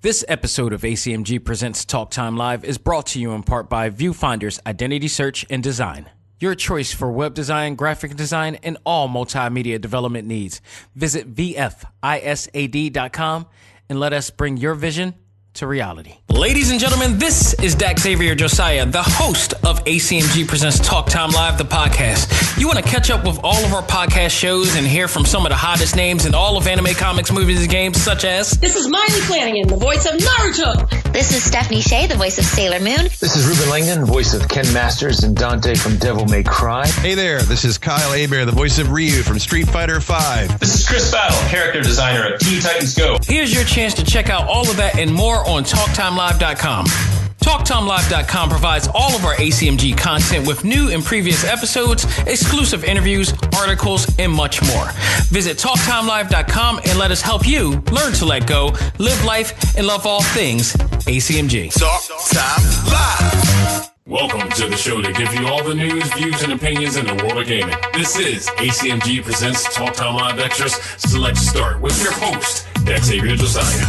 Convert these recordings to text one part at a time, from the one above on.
This episode of A.C.M.G. Presents Talk Time Live is brought to you in part by Viewfinder's Identity Search and Design. Your choice for web design, graphic design, and all multimedia development needs. Visit VFISAD.com and let us bring your vision to reality. Ladies and gentlemen, this is Dak Xavier Josiah, the host of A.C.M.G. Presents Talk Time Live, the podcast. You want to catch up with all of our podcast shows and hear from some of the hottest names in all of anime, comics, movies, and games, such as... This is Miley Flanagan, the voice of Naruto. This is Stephanie Shea, the voice of Sailor Moon. This is Ruben Langdon, voice of Ken Masters and Dante from Devil May Cry. Hey there, this is Kyle Hebert, the voice of Ryu from Street Fighter V. This is Chris Battle, character designer of Teen Titans Go. Here's your chance to check out all of that and more on TalkTimeLive.com. TalkTimeLive.com provides all of our ACMG content with new and previous episodes, exclusive interviews, articles, and much more. Visit TalkTimeLive.com and let us help you learn to let go, live life, and love all things ACMG. Talk Time Live. Welcome to the show to give you all the news, views, and opinions in the world of gaming. This is ACMG Presents Talk Time Live Extras Select Start with your host, Dak Xavier Josiah.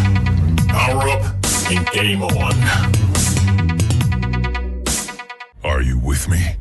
Power up and game on. Are you with me?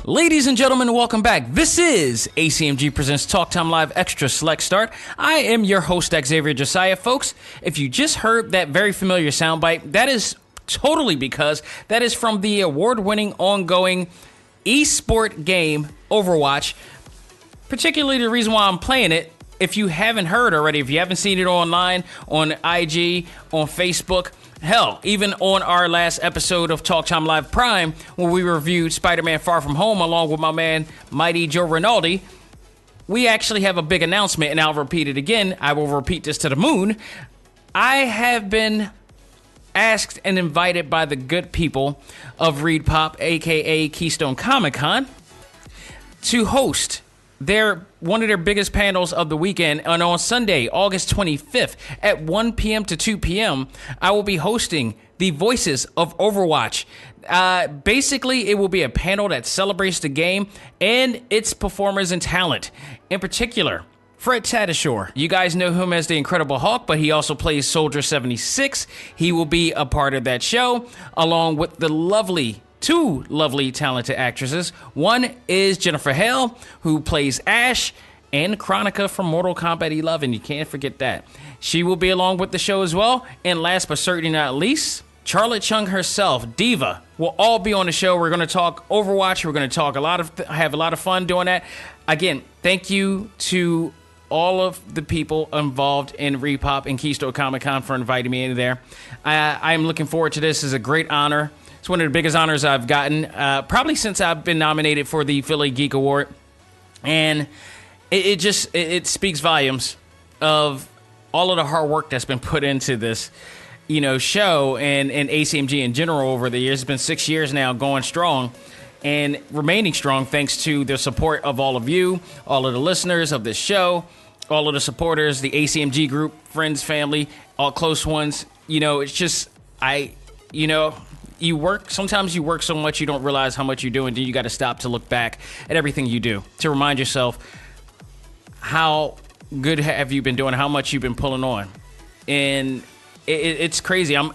Ladies and gentlemen, welcome back. This is ACMG Presents Talk Time Live Extra Select Start. I am your host, Xavier Josiah. Folks, if you just heard that very familiar soundbite, that is totally because that is from the award-winning ongoing esport game, Overwatch. Particularly the reason why I'm playing it, if you haven't heard already, if you haven't seen it online, on IG, on Facebook, hell, even on our last episode of Talk Time Live Prime, when we reviewed Spider-Man Far From Home along with my man, Mighty Joe Rinaldi, we actually have a big announcement, and I'll repeat it again. I will repeat this to the moon. I have been asked and invited by the good people of Reed Pop, a.k.a. Keystone Comic-Con, to host one of their biggest panels of the weekend. And on Sunday, August 25th at 1 p.m. to 2 p.m., I will be hosting the Voices of Overwatch. Basically, it will be a panel that celebrates the game and its performers and talent. In particular, Fred Tatasciore. You guys know him as the Incredible Hulk, but he also plays Soldier 76. He will be a part of that show, along with the two lovely, talented actresses. One is Jennifer Hale, who plays Ash, and Chronica from Mortal Kombat 11. You can't forget that. She will be along with the show as well. And last but certainly not least, Charlotte Chung herself, Diva, will all be on the show. We're going to talk Overwatch. We're going to talk have a lot of fun doing that. Again, thank you to all of the people involved in Repop and Keystone Comic-Con for inviting me in there. I'm looking forward to this. It's a great honor. It's one of the biggest honors I've gotten, probably since I've been nominated for the Philly Geek Award. And it speaks volumes of all of the hard work that's been put into this, show and ACMG in general over the years. It's been 6 years now, going strong and remaining strong thanks to the support of all of you, all of the listeners of this show, all of the supporters, the ACMG group, friends, family, all close ones. It's just, sometimes you work so much you don't realize how much you do, and then you got to stop to look back at everything you do to remind yourself how good have you been doing, how much you've been pulling on. And it's crazy. I'm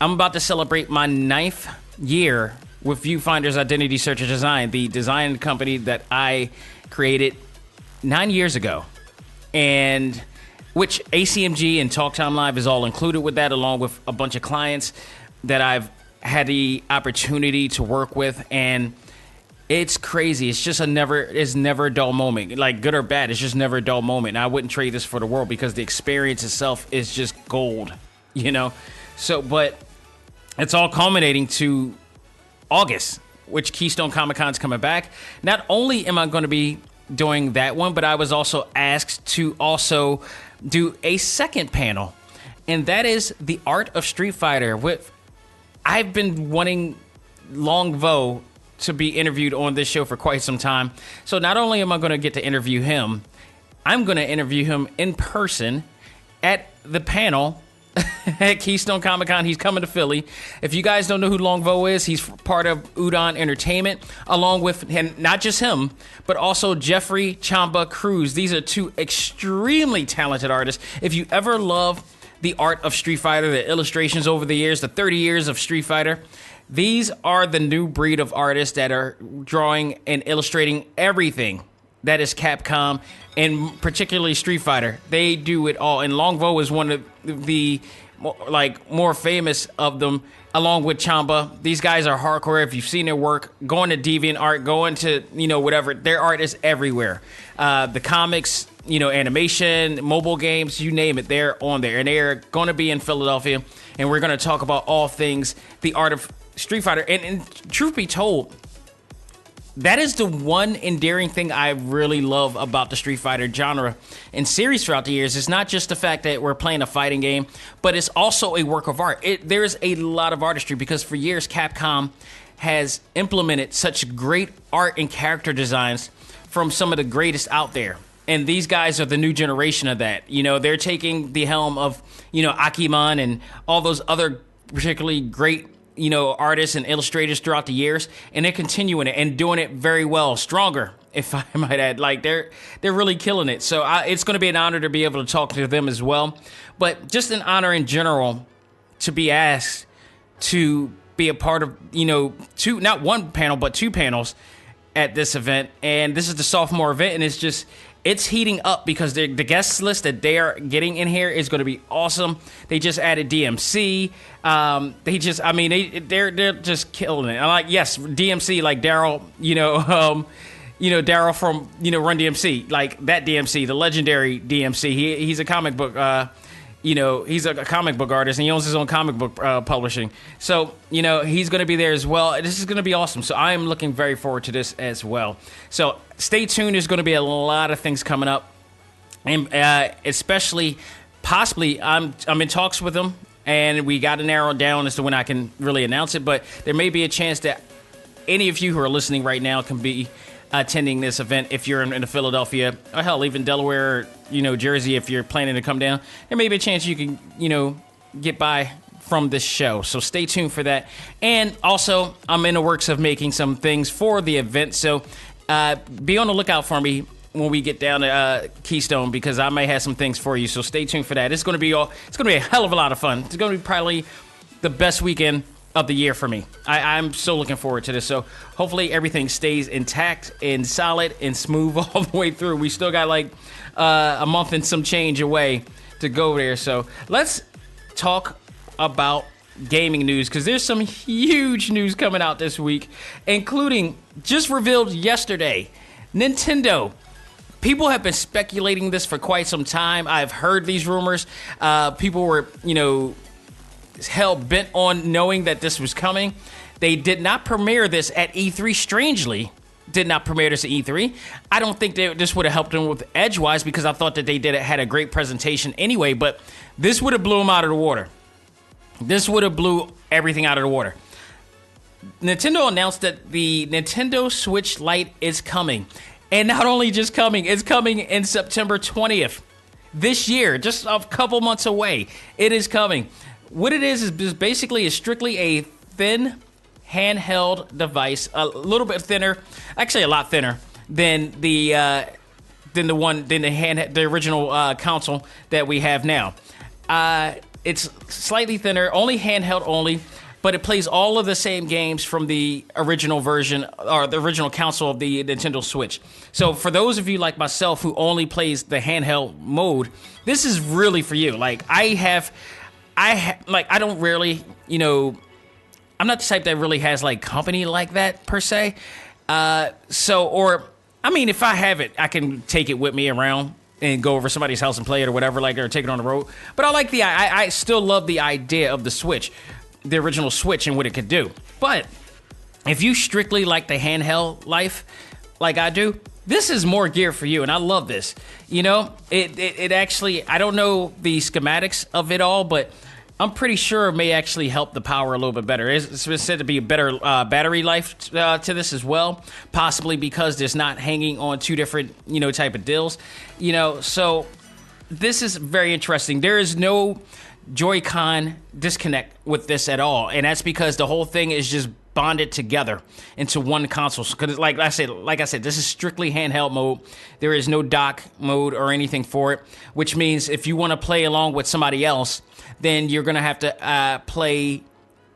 about to celebrate my 9th year with Viewfinder's Identity Search and Design, the design company that I created 9 years ago, and which ACMG and Talk Time Live is all included with that, along with a bunch of clients that I've had the opportunity to work with. And it's crazy. It's just never a dull moment. Like, good or bad, it's just never a dull moment. And I wouldn't trade this for the world because the experience itself is just gold, So, but it's all culminating to August, which Keystone Comic-Con's coming back. Not only am I going to be doing that one, but I was also asked to also do a second panel, and that is the art of Street Fighter. I've been wanting Long Vo to be interviewed on this show for quite some time. So not only am I going to get to interview him, I'm going to interview him in person at the panel at Keystone Comic-Con. He's coming to Philly. If you guys don't know who Longvo is, he's part of Udon Entertainment, along with, and not just him, but also Jeffrey Chamba Cruz. These are two extremely talented artists. If you ever love the art of Street Fighter, the illustrations over the years, the 30 years of Street Fighter, these are the new breed of artists that are drawing and illustrating everything that is Capcom, and particularly Street Fighter. They do it all. And Longvo is one of the more famous of them, along with Chamba. These guys are hardcore. If you've seen their work, going to DeviantArt, going to, whatever, their art is everywhere. The comics, animation, mobile games, you name it, they're on there. And they're going to be in Philadelphia. And we're going to talk about all things the art of Street Fighter. And truth be told, that is the one endearing thing I really love about the Street Fighter genre and series throughout the years. It's not just the fact that we're playing a fighting game, but it's also a work of art. There's a lot of artistry because for years Capcom has implemented such great art and character designs from some of the greatest out there. And these guys are the new generation of that. They're taking the helm of, Akiman and all those other particularly great artists and illustrators throughout the years, and they're continuing it and doing it very well, stronger, if I might add. They're really killing it. So it's going to be an honor to be able to talk to them as well. But just an honor in general to be asked to be a part of, not one panel, but two panels at this event. And this is the sophomore event, and it's heating up because the guest list that they are getting in here is going to be awesome. They just added DMC. They're just killing it. Yes, DMC, like Daryl, Daryl from, Run DMC, like that DMC, the legendary DMC. He's a comic book, he's a comic book artist, and he owns his own comic book publishing. So, he's going to be there as well. This is going to be awesome. So I am looking very forward to this as well. So stay tuned. There's going to be a lot of things coming up, and especially, possibly, I'm in talks with them, and we got to narrow it down as to when I can really announce it. But there may be a chance that any of you who are listening right now can be attending this event if you're in Philadelphia, or hell, even Delaware, Jersey, if you're planning to come down. There may be a chance you can, get by from this show. So stay tuned for that. And also, I'm in the works of making some things for the event. So be on the lookout for me when we get down to Keystone, because I may have some things for you. So stay tuned for that. It's going to be a hell of a lot of fun. It's going to be probably the best weekend of the year for me. I'm so looking forward to this. So hopefully everything stays intact and solid and smooth all the way through. We still got a month and some change away to go there. So let's talk about gaming news, because there's some huge news coming out this week, including just revealed yesterday, Nintendo. People have been speculating this for quite some time. I've heard these rumors. People were, hell bent on knowing that this was coming. They did not premiere this at E3, strangely. Did not premiere this at E3. I don't think this would have helped them with edgewise, because I thought that they had a great presentation anyway, but this would have blew them out of the water. This would have blew everything out of the water. Nintendo announced that the Nintendo Switch Lite is coming. And not only just coming, it's coming in September 20th. This year, just a couple months away. It is coming. What it is basically strictly a thin handheld device, a little bit thinner, actually a lot thinner than the original console that we have now. It's slightly thinner, only handheld only, but it plays all of the same games from the original version, or the original console of the Nintendo Switch. So for those of you like myself who only plays the handheld mode, this is really for you. I don't really, I'm not the type that really has company like that per se. If I have it, I can take it with me around and go over somebody's house and play it or whatever, or take it on the road. But I still love the idea of the Switch, the original Switch, and what it could do. But if you strictly like the handheld life, like I do, this is more gear for you, and I love this. It actually, I don't know the schematics of it all, but I'm pretty sure may actually help the power a little bit better. It's been said to be a better battery life to this as well, possibly because there's not hanging on two different, type of dills. So this is very interesting. There is no Joy-Con disconnect with this at all, and that's because the whole thing is just bonded together into one console. Because, like I said, this is strictly handheld mode. There is no dock mode or anything for it, which means if you want to play along with somebody else, then you're going to have to play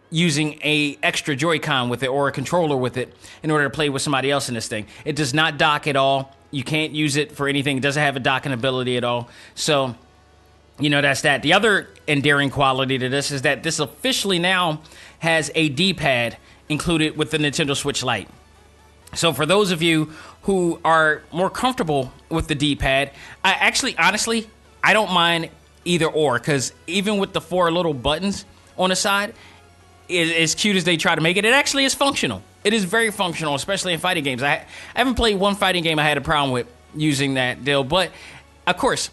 using a extra Joy-Con with it or a controller with it in order to play with somebody else in this thing. It does not dock at all. You can't use it for anything. It doesn't have a docking ability at all. So, that's that. The other endearing quality to this is that this officially now has a D-pad included with the Nintendo Switch Lite. So for those of you who are more comfortable with the D-pad, honestly, I don't mind either or, because even with the 4 little buttons on the side, as cute as they try to make it, it actually is functional. It is very functional, especially in fighting games. I haven't played one fighting game I had a problem with using that deal, but of course,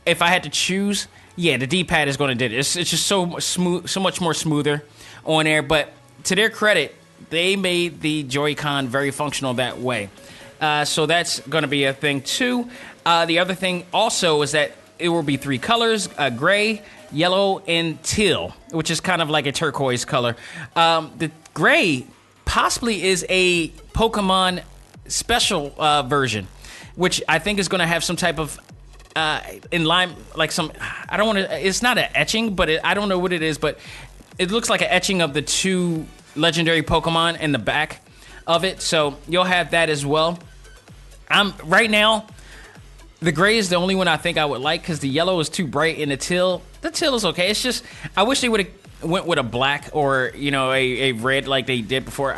if I had to choose, the D-pad is going to do it. It's just so smooth, so much more smoother on there. But to their credit, they made the Joy-Con very functional that way. So that's going to be a thing too. The other thing also is that it will be 3 colors: gray, yellow, and teal, which is kind of like a turquoise color. The gray possibly is a Pokemon special version, which I think is going to have some type of in line, like some, I don't want to, it's not an etching, but I don't know what it is, but it looks like an etching of the 2 legendary Pokemon in the back of it. So you'll have that as well. Right now, the gray is the only one I think I would like, because the yellow is too bright, and the teal is okay. It's just, I wish they would have went with a black or, a red like they did before.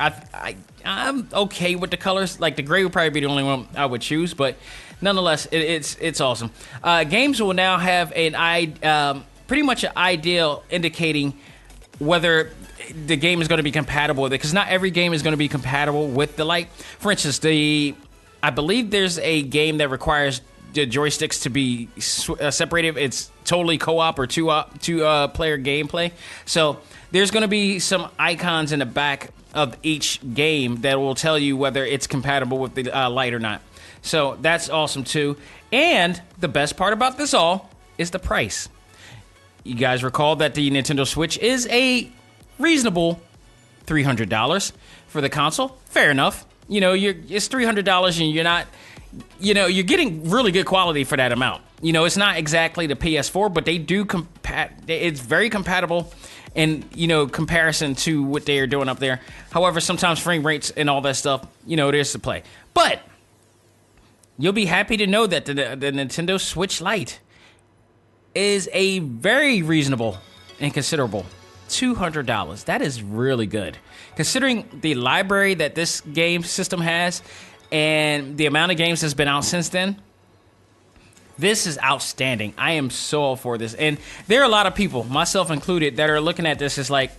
I'm okay with the colors. Like, the gray would probably be the only one I would choose, but nonetheless, it's awesome. Games will now have pretty much an ideal indicating whether the game is going to be compatible with it, because not every game is going to be compatible with the Lite. For instance, I believe there's a game that requires the joysticks to be separated. It's totally co-op or two-player gameplay. So there's going to be some icons in the back of each game that will tell you whether it's compatible with the Lite or not. So that's awesome too. And the best part about this all is the price. You guys recall that the Nintendo Switch is a reasonable $300 for the console. Fair enough. It's $300 and you're not, you're getting really good quality for that amount. It's not exactly the PS4, but they do it's very compatible in, comparison to what they are doing up there. However, sometimes frame rates and all that stuff, it is to play. But you'll be happy to know that the Nintendo Switch Lite is a very reasonable and considerable $200. That is really good, considering the library that this game system has and the amount of games that's been out since then. This is outstanding. I am so all for this. And there are a lot of people, myself included, that are looking at this as like,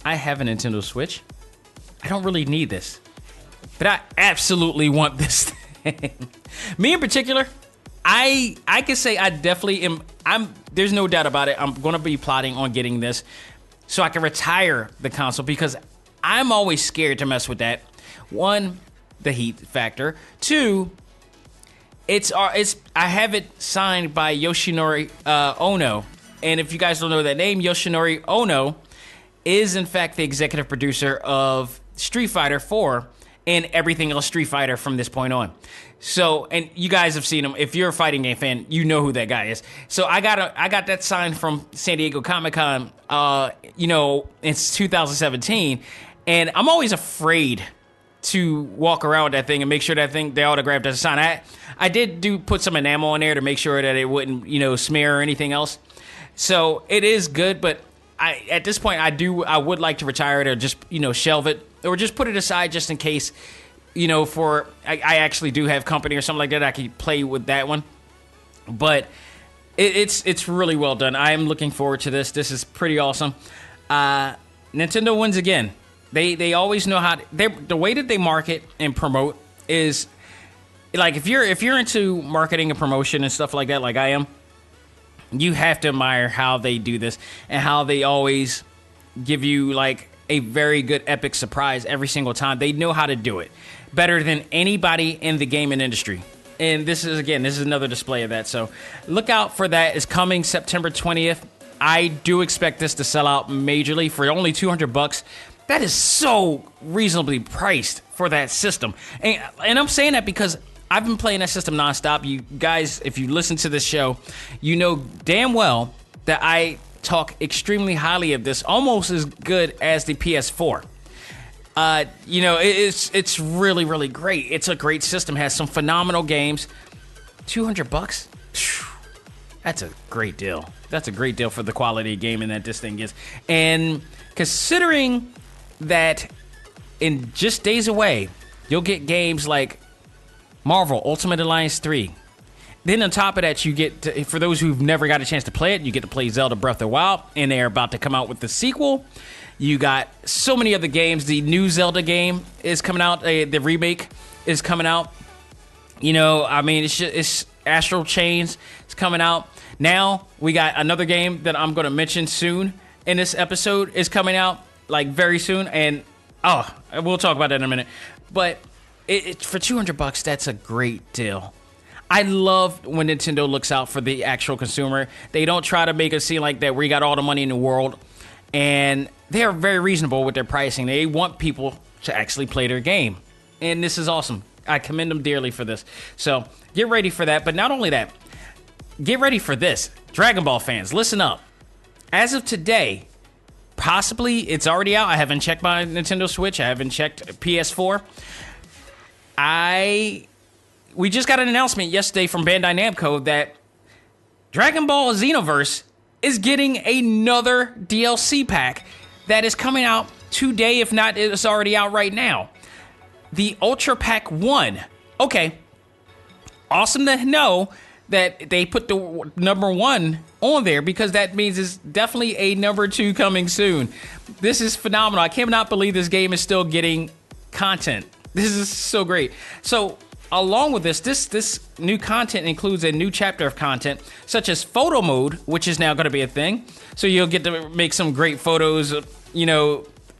I have a Nintendo Switch. I don't really need this, but I absolutely want this thing. Me in particular, I can say I definitely am. There's no doubt about it. I'm going to be plotting on getting this so I can retire the console, because I'm always scared to mess with that. 1, the heat factor. 2, I have it signed by Yoshinori Ono. And if you guys don't know that name, Yoshinori Ono is in fact the executive producer of Street Fighter 4 and everything else Street Fighter from this point on. So, and you guys have seen him. If you're a fighting game fan, you know who that guy is. So I got that signed from San Diego Comic-Con, it's 2017, and I'm always afraid to walk around with that thing and make sure that thing, the autograph doesn't sign. I did put some enamel on there to make sure that it wouldn't, smear or anything else. So it is good, but at this point, I would like to retire it, or just, shelve it, or just put it aside just in case, I actually do have company or something like that. I could play with that one. But it's really well done. I am looking forward to this. This is pretty awesome. Nintendo wins again. They always know how the way that they market and promote is like, if you're into marketing and promotion and stuff like that, like I am, You have to admire how they do this and how they always give you like a very good epic surprise every single time. They know how to do it better than anybody in the gaming industry. And this is another display of that. So look out for that. It's coming September 20th. I do expect this to sell out majorly for only $200. That is so reasonably priced for that system. And I'm saying that because I've been playing that system nonstop. You guys, if you listen to this show, you know damn well that I talk extremely highly of this, almost as good as the PS4. It's really, really great. It's a great system. Has some phenomenal games. $200? That's a great deal. That's a great deal for the quality of gaming that this thing is. And considering that in just days away, you'll get games like Marvel Ultimate Alliance 3. Then on top of that, you get, for those who've never got a chance to play it, you get to play Zelda Breath of the Wild, and they're about to come out with the sequel. You got so many other games. The new Zelda game is coming out. The remake is coming out. It's Astral Chains. It's coming out. Now, we got another game that I'm going to mention soon in this episode is coming out, like, very soon. And, we'll talk about that in a minute. But for $200, that's a great deal. I love when Nintendo looks out for the actual consumer. They don't try to make it seem like that we got all the money in the world. And they are very reasonable with their pricing. They want people to actually play their game. And this is awesome. I commend them dearly for this. So get ready for that. But not only that, get ready for this. Dragon Ball fans, listen up. As of today, possibly it's already out. I haven't checked my Nintendo Switch. I haven't checked PS4. We just got an announcement yesterday from Bandai Namco that Dragon Ball XENOVERSE is getting another DLC pack that is coming out today. If not, it's already out right now. The Ultra Pack 1. Okay. Awesome to know that they put the number 1 on there, because that means it's definitely a number 2 coming soon. This is phenomenal. I cannot believe this game is still getting content. This is so great. So, along with this new content includes a new chapter of content, such as photo mode, which is now going to be a thing. So you'll get to make some great photos of,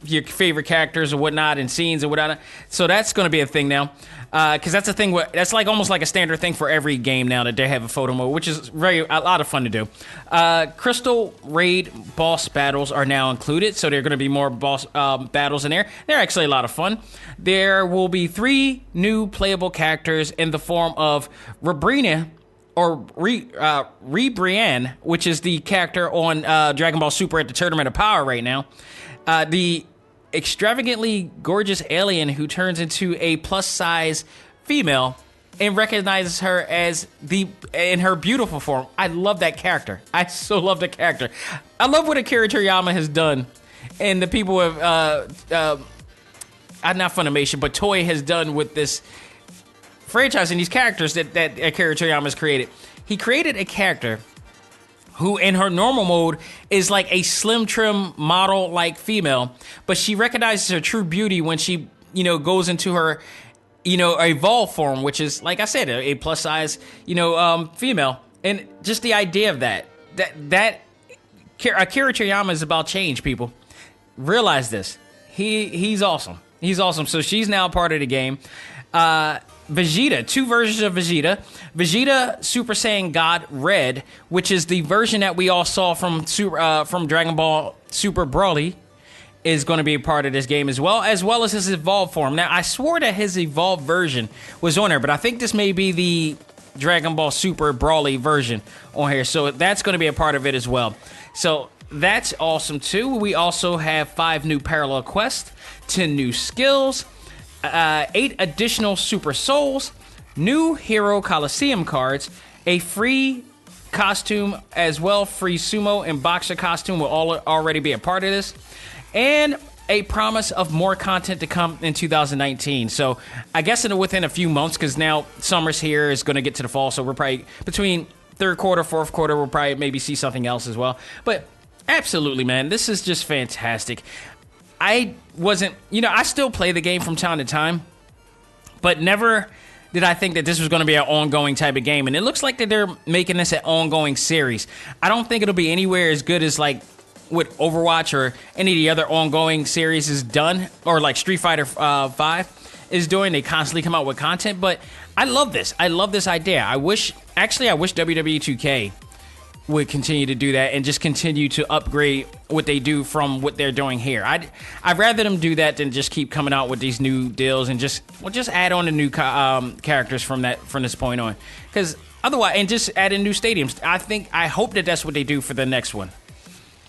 your favorite characters or whatnot and scenes and whatnot. So that's going to be a thing now. Because that's a thing, that's like almost like a standard thing for every game now, that they have a photo mode, which is a lot of fun to do. Crystal Raid boss battles are now included, so there are going to be more boss battles in there. They're actually a lot of fun. There will be 3 new playable characters in the form of Rebrina, or Rebrianne, which is the character on Dragon Ball Super at the Tournament of Power right now. The extravagantly gorgeous alien who turns into a plus-size female and recognizes her as in her beautiful form. I love that character. I so love the character. I love what Akira Toriyama has done, and the people have not Funimation, but Toei has done with this franchise and these characters that Akira Toriyama has created. He created a character who in her normal mode is like a slim trim model like female, but she recognizes her true beauty when she, goes into her, evolved form, which is, like I said, a plus size, female. And just the idea of that Akira Toriyama is about change, people. Realize this. He's awesome. He's awesome. So she's now part of the game. Vegeta, 2 versions of Vegeta. Vegeta Super Saiyan God Red, which is the version that we all saw from Dragon Ball Super Broly, is going to be a part of this game as well as his evolved form. Now, I swore that his evolved version was on there, but I think this may be the Dragon Ball Super Broly version on here, so that's going to be a part of it as well. So that's awesome too. We also have 5 new parallel quests, 10 new skills, 8 additional Super Souls, new Hero Coliseum cards, a free costume as well, free sumo and boxer costume will already be a part of this, and a promise of more content to come in 2019. So I guess within a few months, because now summer's here, is going to get to the fall, so we're probably between 3rd quarter, 4th quarter, we'll probably maybe see something else as well. But absolutely, man, this is just fantastic. I still play the game from time to time, but never did I think that this was going to be an ongoing type of game. And it looks like that they're making this an ongoing series. I don't think it'll be anywhere as good as like what Overwatch or any of the other ongoing series is done, or like Street Fighter 5 is doing. They constantly come out with content, but I love this. I love this idea. I wish WWE 2K would continue to do that and just continue to upgrade what they do from what they're doing here. I'd rather them do that than just keep coming out with these new deals and just add on the new characters from this point on. Because otherwise, and just add in new stadiums. I hope that that's what they do for the next one.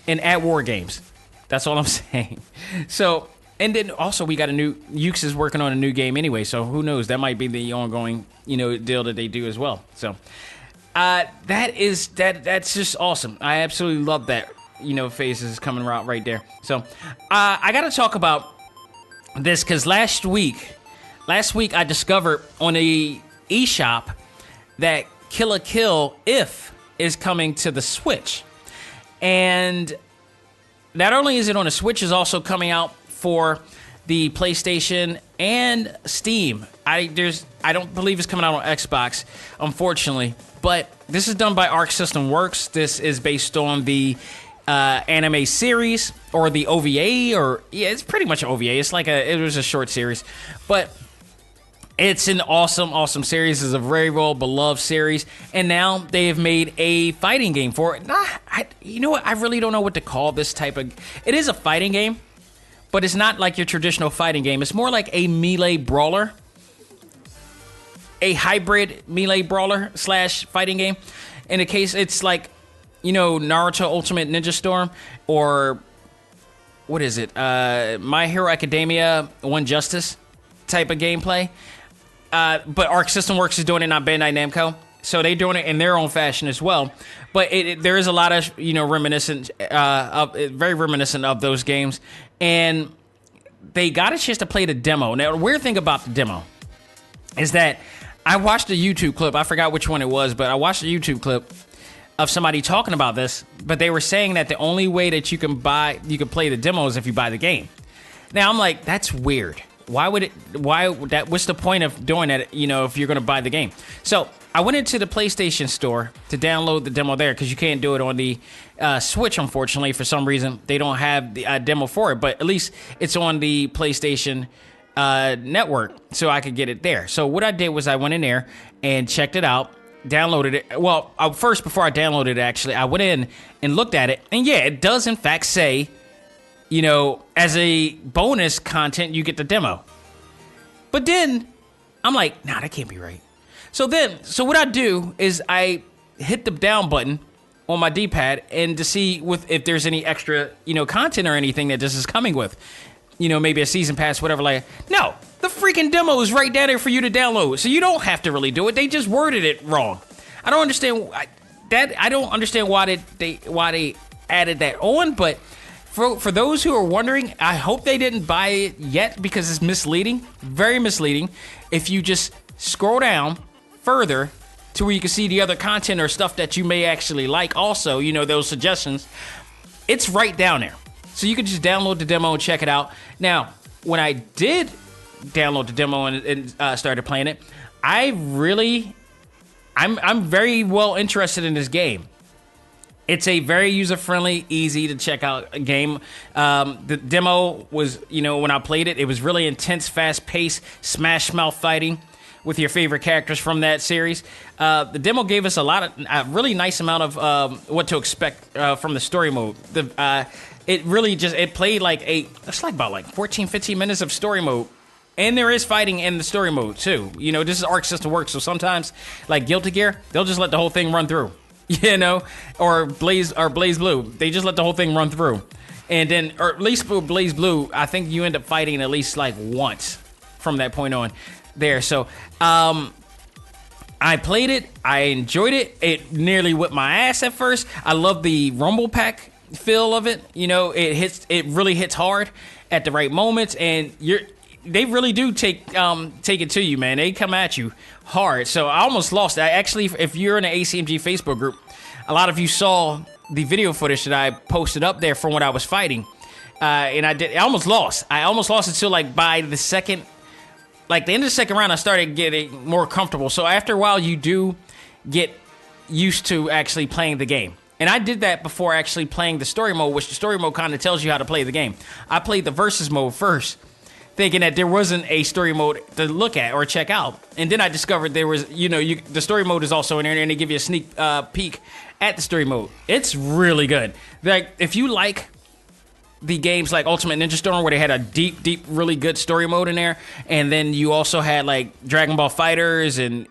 And add war games. That's all I'm saying. So, and then also we got Ukes is working on a new game anyway, so who knows? That might be the ongoing, deal that they do as well. So, that's just awesome. I absolutely love that, phases coming out right there. So, I got to talk about this because last week I discovered on the eShop that Kill a Kill If is coming to the Switch. And not only is it on the Switch, it's also coming out for the PlayStation and Steam. I don't believe it's coming out on Xbox, unfortunately. But this is done by Arc System Works. This is based on the anime series or the OVA, it's pretty much an OVA. It's like it was a short series, but it's an awesome series. It's a very well beloved series, and now they have made a fighting game for it. You know what? I really don't know what to call this type of. It is a fighting game, but it's not like your traditional fighting game. It's more like a melee brawler. A hybrid melee brawler / fighting game. In the case, it's like, Naruto Ultimate Ninja Storm, or what is it? My Hero Academia One Justice type of gameplay. But Arc System Works is doing it, not Bandai Namco. So they're doing it in their own fashion as well. But there is a lot of, very reminiscent of those games. And they got a chance to play the demo. Now, the weird thing about the demo is that I watched a YouTube clip. I forgot which one it was, but I watched a YouTube clip of somebody talking about this. But they were saying that the only way that you can play the demo is if you buy the game. Now, I'm like, that's weird. What's the point of doing that, if you're going to buy the game? So I went into the PlayStation Store to download the demo there because you can't do it on the Switch, unfortunately. For some reason, they don't have the demo for it, but at least it's on the PlayStation network, so I could get it there. So what I did was I went in there and checked it out, downloaded it. Well, first, before I downloaded it, actually, I went in and looked at it, and yeah, it does in fact say, as a bonus content, you get the demo. But then, I'm like, nah, that can't be right. So what I do is I hit the down button on my D-pad and to see if there's any extra, content or anything that this is coming with. Maybe a season pass, whatever. Like, no, the freaking demo is right down there for you to download. So you don't have to really do it. They just worded it wrong. I don't understand I don't understand why they added that on, but for those who are wondering, I hope they didn't buy it yet because it's misleading, very misleading. If you just scroll down further to where you can see the other content or stuff that you may actually like also, those suggestions, it's right down there. So you can just download the demo and check it out. Now, when I did download the demo and started playing it, I'm very well interested in this game. It's a very user-friendly, easy to check out game. The demo was, when I played it, it was really intense, fast-paced, smash-mouth fighting with your favorite characters from that series. The demo gave us a really nice amount of what to expect from the story mode. It really it played it's like about 14, 15 minutes of story mode. And there is fighting in the story mode, too. This is Arc System Works, so sometimes, like Guilty Gear, they'll just let the whole thing run through. Or Blaze Blue. They just let the whole thing run through. And then, or at least for Blaze Blue, I think you end up fighting at least once from that point on there. So, I played it. I enjoyed it. It nearly whipped my ass at first. I love the Rumble Pack feel of it. It really hits hard at the right moments, and they really do take it to you, man. They come at you hard. So I almost lost. If you're in the A.C.M.G Facebook group, a lot of you saw the video footage that I posted up there from when I was fighting, and I almost lost. I almost lost until by the second like the end of the second round, I started getting more comfortable. So after a while, you do get used to actually playing the game. And I did that before actually playing the story mode, which the story mode kind of tells you how to play the game. I played the versus mode first, thinking that there wasn't a story mode to look at or check out. And then I discovered there was, the story mode is also in there, and they give you a sneak peek at the story mode. It's really good. Like, if you like the games like Ultimate Ninja Storm, where they had a deep, really good story mode in there, and then you also had like Dragon Ball Fighters and,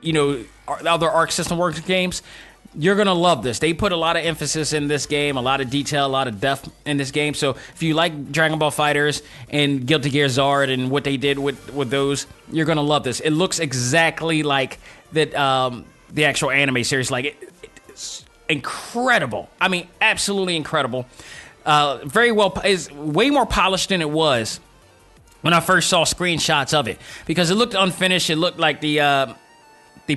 other Arc System Works games, you're going to love this. They put a lot of emphasis in this game, a lot of detail, a lot of depth in this game. So if you like Dragon Ball Fighters and Guilty Gear Zard and what they did with those, you're going to love this. It looks exactly like the actual anime series. Like, it's incredible. I mean, absolutely incredible. Very well, is way more polished than it was when I first saw screenshots of it, because it looked unfinished. It looked like the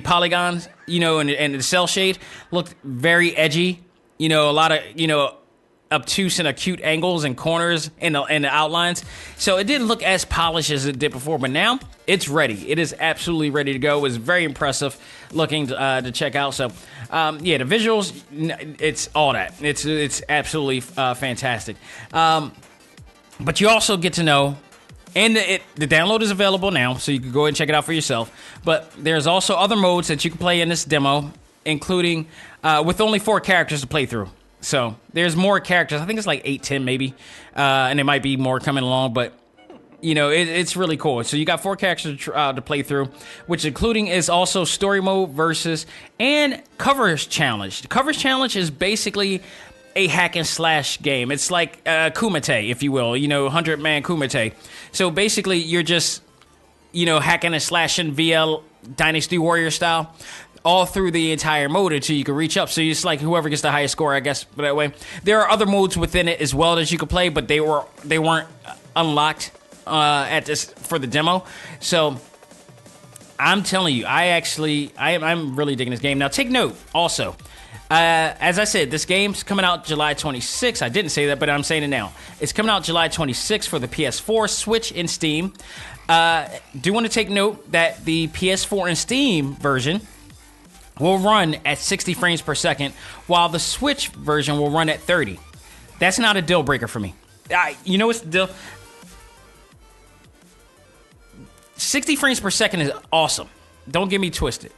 polygons, and the cell shade looked very edgy. A lot of, obtuse and acute angles and corners and the outlines. So it didn't look as polished as it did before, but now it's ready. It is absolutely ready to go. It was very impressive looking to check out. So, the visuals, it's all that. It's absolutely fantastic. But you also get to know, and the download is available now, so you can go ahead and check it out for yourself. But there's also other modes that you can play in this demo, including with only 4 characters to play through. So there's more characters. I think it's like 8, 10 maybe, and there might be more coming along. But it's really cool. So you got 4 characters to play through, which including is also story mode, versus, and covers challenge. The covers challenge is basically a hack and slash game. It's like Kumite, if you will, 100-man Kumite. So basically, you're just, hacking and slashing via Dynasty Warrior style all through the entire mode until you can reach up. So it's like whoever gets the highest score, I guess, that way. There are other modes within it as well that you can play, but they weren't unlocked for the demo. So I'm telling you, I'm really digging this game. Now, take note also. As I said, this game's coming out July 26th. I didn't say that, but I'm saying it now. It's coming out July 26th for the PS4, Switch, and Steam. Do want to take note that the PS4 and Steam version will run at 60 frames per second, while the Switch version will run at 30. That's not a deal breaker for me. What's the deal? 60 frames per second is awesome. Don't get me twisted.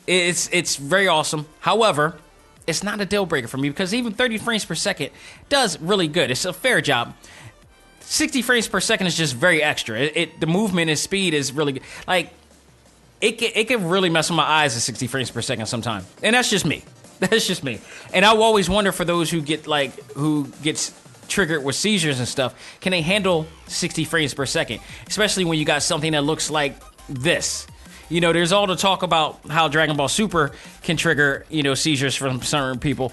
It's very awesome. However, it's not a deal breaker for me, because even 30 frames per second does really good. It's a fair job. 60 frames per second is just very extra. The movement and speed is really good. Like, it can really mess with my eyes at 60 frames per second sometimes. And that's just me. That's just me. And I will always wonder, for those who gets triggered with seizures and stuff, can they handle 60 frames per second? Especially when you got something that looks like this. There's all the talk about how Dragon Ball Super can trigger, seizures from certain people.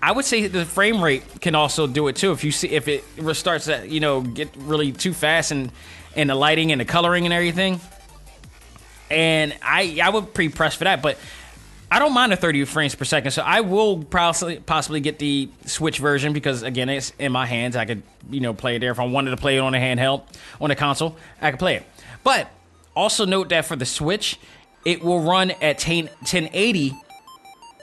I would say the frame rate can also do it too. If it starts to, get really too fast, and the lighting and the coloring and everything. And I would pre-press for that, but I don't mind the 30 frames per second. So I will possibly get the Switch version, because again, it's in my hands. I could, play it there. If I wanted to play it on a handheld, on a console, I could play it. But also note that for the Switch, it will run at 1080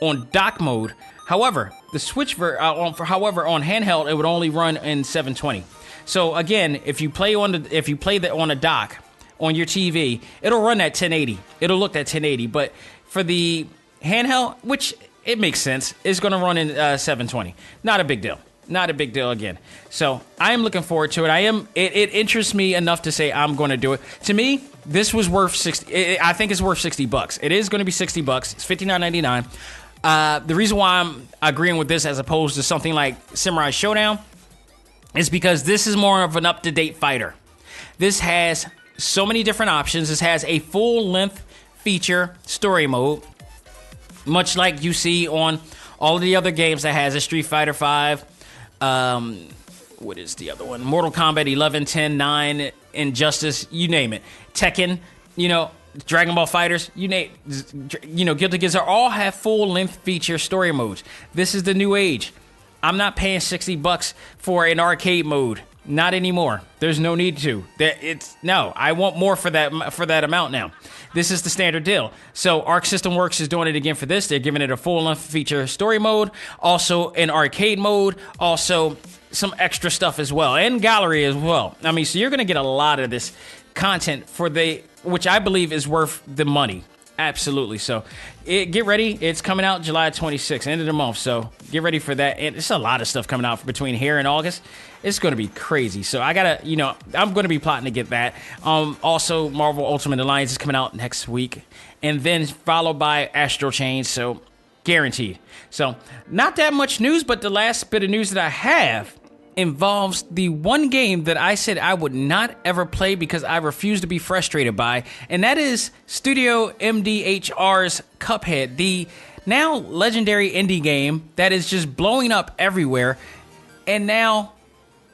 on dock mode. However, the Switch on handheld, it would only run in 720. So again, if you play on a dock on your TV, it'll run at 1080. It'll look at 1080. But for the handheld, which it makes sense, is going to run in 720. Not a big deal. Not a big deal again. So I am looking forward to it. It interests me enough to say I'm going to do it. To me, this was worth 60. I think it's worth $60. It is going to be $60. It's $59.99. The reason why I'm agreeing with this as opposed to something like Samurai Showdown is because this is more of an up-to-date fighter. This has so many different options. This has a full-length feature story mode, much like you see on all of the other games that has a Street Fighter V. What is the other one? Mortal Kombat 11, 10, 9, Injustice, you name it. Tekken, Dragon Ball Fighters, Guilty Gear all have full-length feature story modes. This is the new age. I'm not paying $60 for an arcade mode. Not anymore. There's no need to. I want more for that amount now. This is the standard deal. So Arc System Works is doing it again for this. They're giving it a full-length feature story mode, also an arcade mode, also some extra stuff as well, and gallery as well. I mean, so you're going to get a lot of this content which I believe is worth the money. Absolutely. So get ready. It's coming out July 26th, end of the month. So get ready for that. And it's a lot of stuff coming out between here and August. It's going to be crazy. So I'm going to be plotting to get that. Also, Marvel Ultimate Alliance is coming out next week. And then followed by Astral Chain. So guaranteed. So not that much news, but the last bit of news that I have involves the one game that I said I would not ever play because I refuse to be frustrated by, and that is Studio MDHR's Cuphead, the now legendary indie game that is just blowing up everywhere. And now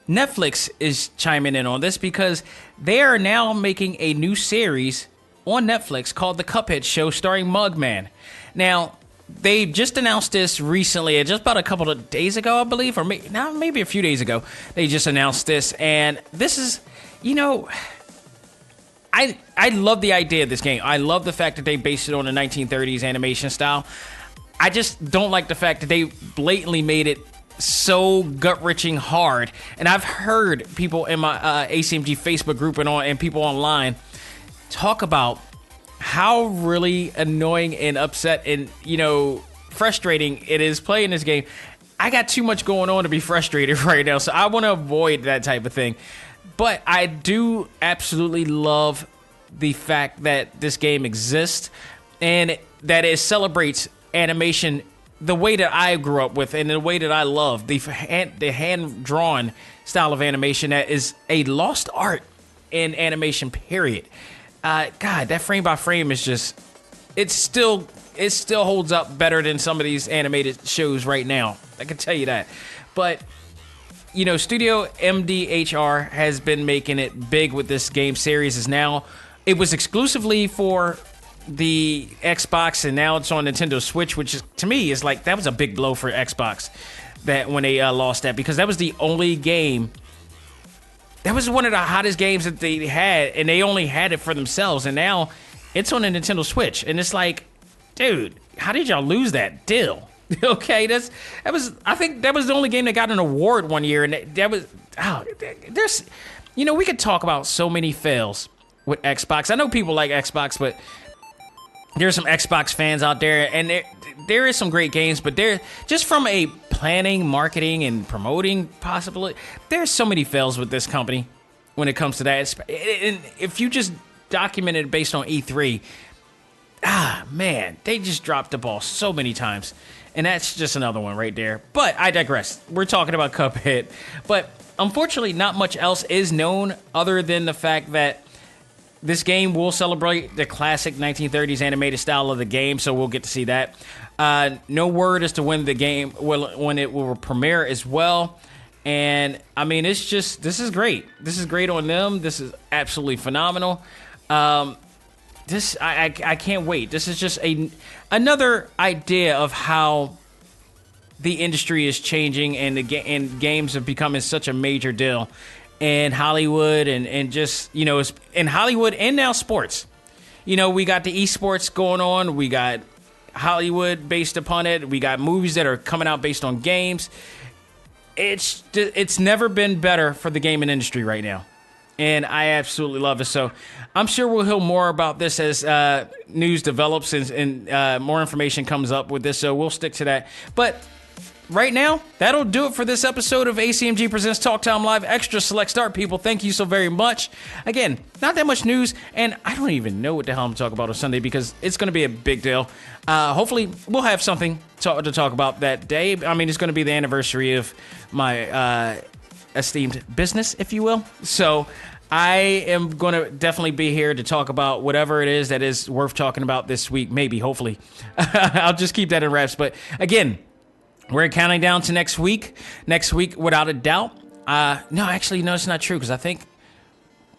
Netflix is chiming in on this because they are now making a new series on Netflix called The Cuphead Show starring Mugman. Now, they just announced this recently, just about a couple of days ago, I believe, or maybe a few days ago. They just announced this, and this is, I love the idea of this game. I love the fact that they based it on the 1930s animation style. I just don't like the fact that they blatantly made it so gut-wrenching hard. And I've heard people in my A.C.M.G Facebook group and people online talk about how really annoying and upset and, frustrating it is playing this game. I got too much going on to be frustrated right now, so I want to avoid that type of thing. But I do absolutely love the fact that this game exists and that it celebrates animation the way that I grew up with and the way that I love. The hand-drawn style of animation that is a lost art in animation, period. God, that frame by frame is just, it still holds up better than some of these animated shows right now. I can tell you that. But, Studio MDHR has been making it big with this game series. It was exclusively for the Xbox, and now it's on Nintendo Switch, which is, to me, is like, that was a big blow for Xbox that when they lost that, because that was the only game. That was one of the hottest games that they had, and they only had it for themselves. And now it's on the Nintendo Switch, and it's like, dude, how did y'all lose that deal? Okay, I think that was the only game that got an award one year, and we could talk about so many fails with Xbox. I know people like Xbox, but there's some Xbox fans out there, and there is some great games, but they're just from a planning, marketing, and promoting possibly, there's so many fails with this company when it comes to that. And if you just document it based on E3, man, they just dropped the ball so many times. And that's just another one right there. But I digress. We're talking about Cuphead. But unfortunately, not much else is known other than the fact that this game will celebrate the classic 1930s animated style of the game, so we'll get to see that. No word as to when when it will premiere as well. And I mean, this is great. This is great on them. This is absolutely phenomenal. I can't wait. This is just another idea of how the industry is changing and games have become such a major deal in Hollywood and just, it's in Hollywood and now sports. We got the esports going on. We got Hollywood based upon it. We got movies that are coming out based on games. It's never been better for the gaming industry right now. And I absolutely love it. So I'm sure we'll hear more about this as news develops and more information comes up with this. So we'll stick to that. But right now, that'll do it for this episode of A.C.M.G. Presents Talk Time Live Extra Select Start. People, thank you so very much. Again, not that much news, and I don't even know what the hell I'm talking about on Sunday because it's going to be a big deal. Hopefully, we'll have something to talk about that day. I mean, it's going to be the anniversary of my esteemed business, if you will. So I am going to definitely be here to talk about whatever it is that is worth talking about this week. Maybe, hopefully. I'll just keep that in wraps. But again, we're counting down to next week. Next week, without a doubt. No, it's not true because I think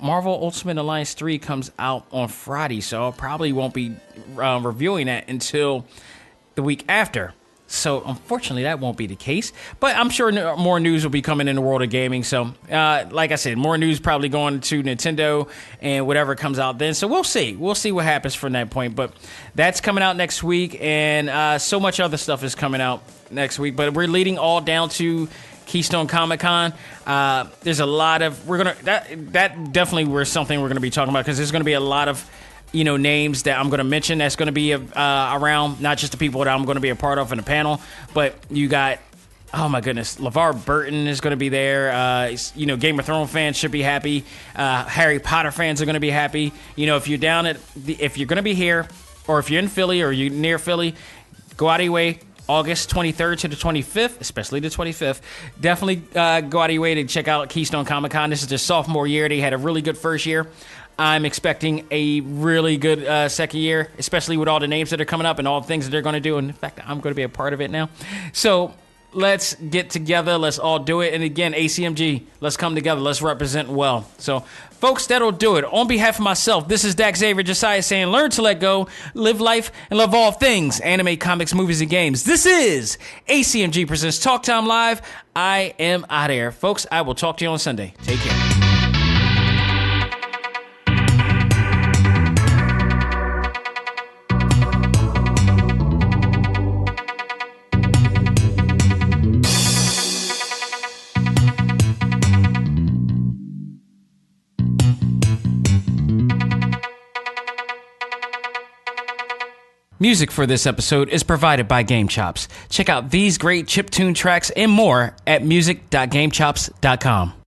Marvel Ultimate Alliance 3 comes out on Friday, so I probably won't be reviewing that until the week after. So, unfortunately, that won't be the case. But I'm sure more news will be coming in the world of gaming. So, like I said, more news probably going to Nintendo and whatever comes out then. So, we'll see. We'll see what happens from that point. But that's coming out next week. And so much other stuff is coming out next week. But we're leading all down to Keystone Comic-Con. There's a lot of... That definitely was something we're going to be talking about, because there's going to be a lot of names that I'm going to mention that's going to be around, not just the people that I'm going to be a part of in the panel, but you got, oh my goodness, LeVar Burton is going to be there. Game of Thrones fans should be happy. Harry Potter fans are going to be happy. If you're if you're going to be here, or if you're in Philly or you're near Philly, go out of your way. August 23rd to the 25th, especially the 25th. Definitely go out of your way to check out Keystone Comic-Con. This is their sophomore year. They had a really good first year. I'm expecting a really good second year, especially with all the names that are coming up and all the things that they're going to do. And in fact, I'm going to be a part of it now. So let's get together. Let's all do it. And again, A.C.M.G, let's come together. Let's represent well. So, folks, that'll do it. On behalf of myself, this is Xavier Josiah saying, learn to let go, live life, and love all things anime, comics, movies, and games. This is A.C.M.G presents Talk Time Live. I am out of here. Folks, I will talk to you on Sunday. Take care. Music for this episode is provided by Game Chops. Check out these great chiptune tracks and more at music.gamechops.com.